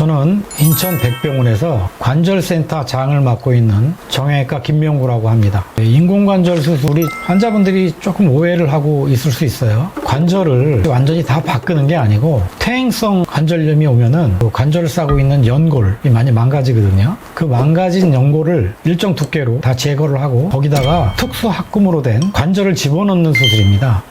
저는 인천 백병원에서 관절센터 장을 맡고 있는 정형외과 김명구라고 합니다. 인공관절 수술이 환자분들이 조금 오해를 하고 있을 수 있어요. 관절을 완전히 다 바꾸는 게 아니고 퇴행성 관절염이 오면은 관절을 싸고 있는 연골이 많이 망가지거든요. 그 망가진 연골을 일정 두께로 다 제거를 하고 거기다가 특수 합금으로 된 관절을 집어넣는 수술입니다.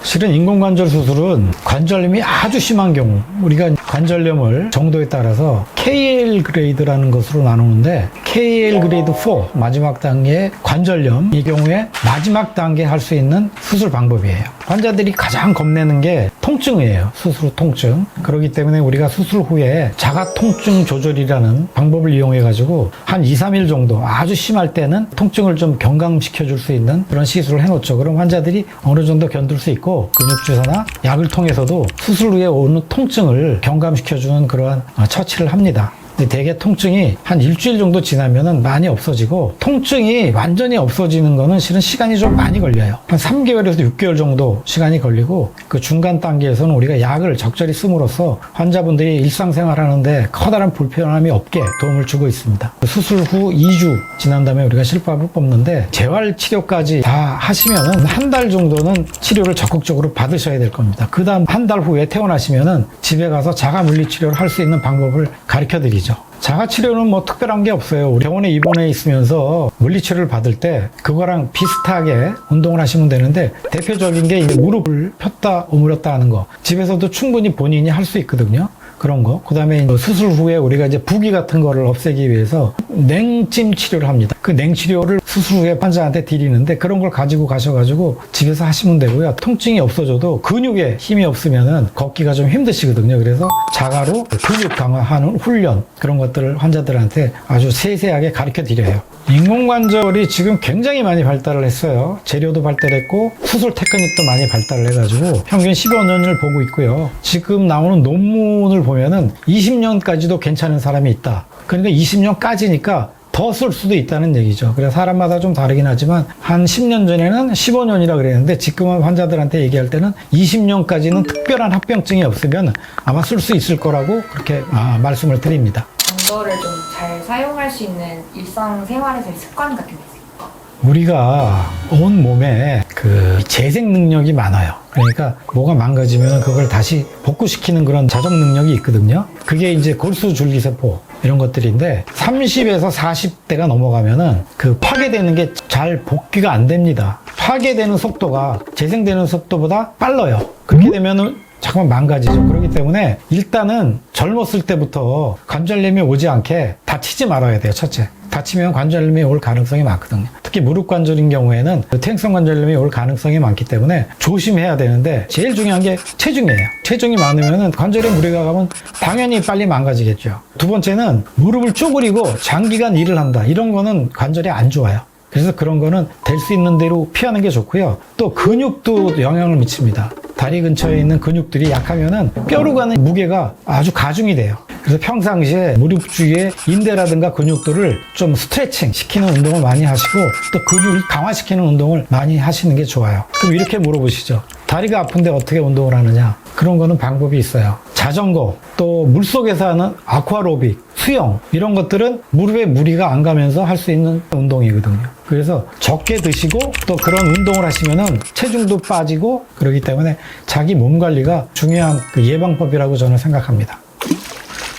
실은 인공관절 수술은 관절염이 아주 심한 경우, 우리가 관절염을 정도에 따라서 KL 그레이드라는 것으로 나누는데 KL 그레이드 4 마지막 단계의 관절염, 이 경우에 마지막 단계 할 수 있는 수술 방법이에요. 환자들이 가장 겁내는 게 통증이에요. 수술 후 통증. 그렇기 때문에 우리가 수술 후에 자가 통증 조절이라는 방법을 이용해 가지고 한 2, 3일 정도 아주 심할 때는 통증을 좀 경감시켜 줄 수 있는 그런 시술을 해 놓죠. 그럼 환자들이 어느 정도 견딜 수 있고 근육주사나 약을 통해서도 수술 후에 오는 통증을 경감시켜 주는 그러한 처치를 합니다. 대개 통증이 한 일주일 정도 지나면은 많이 없어지고, 통증이 완전히 없어지는 거는 실은 시간이 좀 많이 걸려요. 한 3개월에서 6개월 정도 시간이 걸리고, 그 중간 단계에서는 우리가 약을 적절히 씀으로써 환자분들이 일상생활 하는데 커다란 불편함이 없게 도움을 주고 있습니다. 수술 후 2주 지난 다음에 우리가 실밥을 뽑는데, 재활치료까지 다 하시면은 한 달 정도는 치료를 적극적으로 받으셔야 될 겁니다. 그 다음 한 달 후에 퇴원하시면은 집에 가서 자가물리치료를 할 수 있는 방법을 가르쳐 드리죠. 자가치료는 뭐 특별한 게 없어요. 우리 병원에 입원해 있으면서 물리치료를 받을 때 그거랑 비슷하게 운동을 하시면 되는데, 대표적인 게 무릎을 폈다 오므렸다 하는 거, 집에서도 충분히 본인이 할 수 있거든요. 그런 거. 그 다음에 수술 후에 우리가 이제 부기 같은 거를 없애기 위해서 냉찜 치료를 합니다. 그 냉치료를 수술 후에 환자한테 드리는데, 그런 걸 가지고 가셔가지고 집에서 하시면 되고요. 통증이 없어져도 근육에 힘이 없으면은 걷기가 좀 힘드시거든요. 그래서 자가로 근육 강화하는 훈련, 그런 것들을 환자들한테 아주 세세하게 가르쳐 드려요. 인공관절이 지금 굉장히 많이 발달을 했어요. 재료도 발달했고 수술 테크닉도 많이 발달을 해가지고 평균 15년을 보고 있고요. 지금 나오는 논문을 보면은 20년까지도 괜찮은 사람이 있다. 그러니까 20년까지니까 더 쓸 수도 있다는 얘기죠. 그래서 사람마다 좀 다르긴 하지만 한 10년 전에는 15년이라 그랬는데, 지금은 환자들한테 얘기할 때는 20년까지는 특별한 합병증이 없으면 아마 쓸 수 있을 거라고 그렇게 말씀을 드립니다. 이거를 좀 잘 사용할 수 있는 일상생활에서의 습관 같은 게 있을까요? 우리가 온 몸에 그 재생 능력이 많아요. 그러니까 뭐가 망가지면 그걸 다시 복구시키는 그런 자정 능력이 있거든요. 그게 이제 골수줄기세포 이런 것들인데, 30에서 40대가 넘어가면은 그 파괴되는 게 잘 복귀가 안 됩니다. 파괴되는 속도가 재생되는 속도보다 빨라요. 그렇게 되면은 잠깐만 망가지죠. 그렇기 때문에 일단은 젊었을 때부터 관절염이 오지 않게 다치지 말아야 돼요. 첫째, 다치면 관절염이 올 가능성이 많거든요. 특히 무릎 관절인 경우에는 퇴행성 관절염이 올 가능성이 많기 때문에 조심해야 되는데, 제일 중요한 게 체중이에요. 체중이 많으면 관절에 무리가 가면 당연히 빨리 망가지겠죠. 두 번째는 무릎을 쪼그리고 장기간 일을 한다, 이런 거는 관절에 안 좋아요. 그래서 그런 거는 될 수 있는 대로 피하는 게 좋고요. 또 근육도 영향을 미칩니다. 다리 근처에 있는 근육들이 약하면은 뼈로 가는 무게가 아주 가중이 돼요. 그래서 평상시에 무릎 주위에 인대라든가 근육들을 좀 스트레칭 시키는 운동을 많이 하시고, 또 근육을 강화시키는 운동을 많이 하시는 게 좋아요. 그럼 이렇게 물어보시죠. 다리가 아픈데 어떻게 운동을 하느냐? 그런 거는 방법이 있어요. 자전거, 또 물속에서 하는 아쿠아로빅, 수영, 이런 것들은 무릎에 무리가 안 가면서 할 수 있는 운동이거든요. 그래서 적게 드시고 또 그런 운동을 하시면은 체중도 빠지고, 그렇기 때문에 자기 몸 관리가 중요한 그 예방법이라고 저는 생각합니다.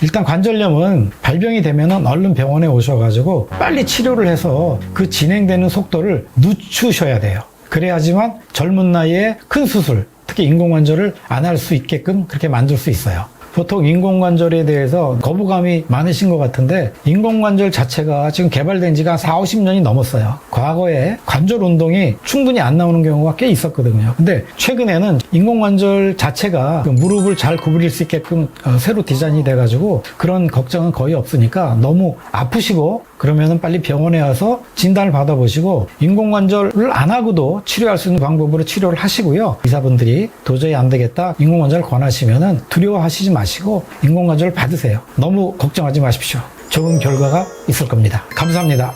일단 관절염은 발병이 되면은 얼른 병원에 오셔가지고 빨리 치료를 해서 그 진행되는 속도를 늦추셔야 돼요. 그래야지만 젊은 나이에 큰 수술, 특히 인공관절을 안 할 수 있게끔 그렇게 만들 수 있어요. 보통 인공관절에 대해서 거부감이 많으신 것 같은데, 인공관절 자체가 지금 개발된 지가 4, 50년이 넘었어요. 과거에 관절 운동이 충분히 안 나오는 경우가 꽤 있었거든요. 근데 최근에는 인공관절 자체가 무릎을 잘 구부릴 수 있게끔 새로 디자인이 돼가지고 그런 걱정은 거의 없으니까, 너무 아프시고 그러면은 빨리 병원에 와서 진단을 받아보시고, 인공관절을 안 하고도 치료할 수 있는 방법으로 치료를 하시고요. 의사분들이 도저히 안 되겠다, 인공관절을 권하시면은 두려워하시지 마시고 인공관절을 받으세요. 너무 걱정하지 마십시오. 좋은 결과가 있을 겁니다. 감사합니다.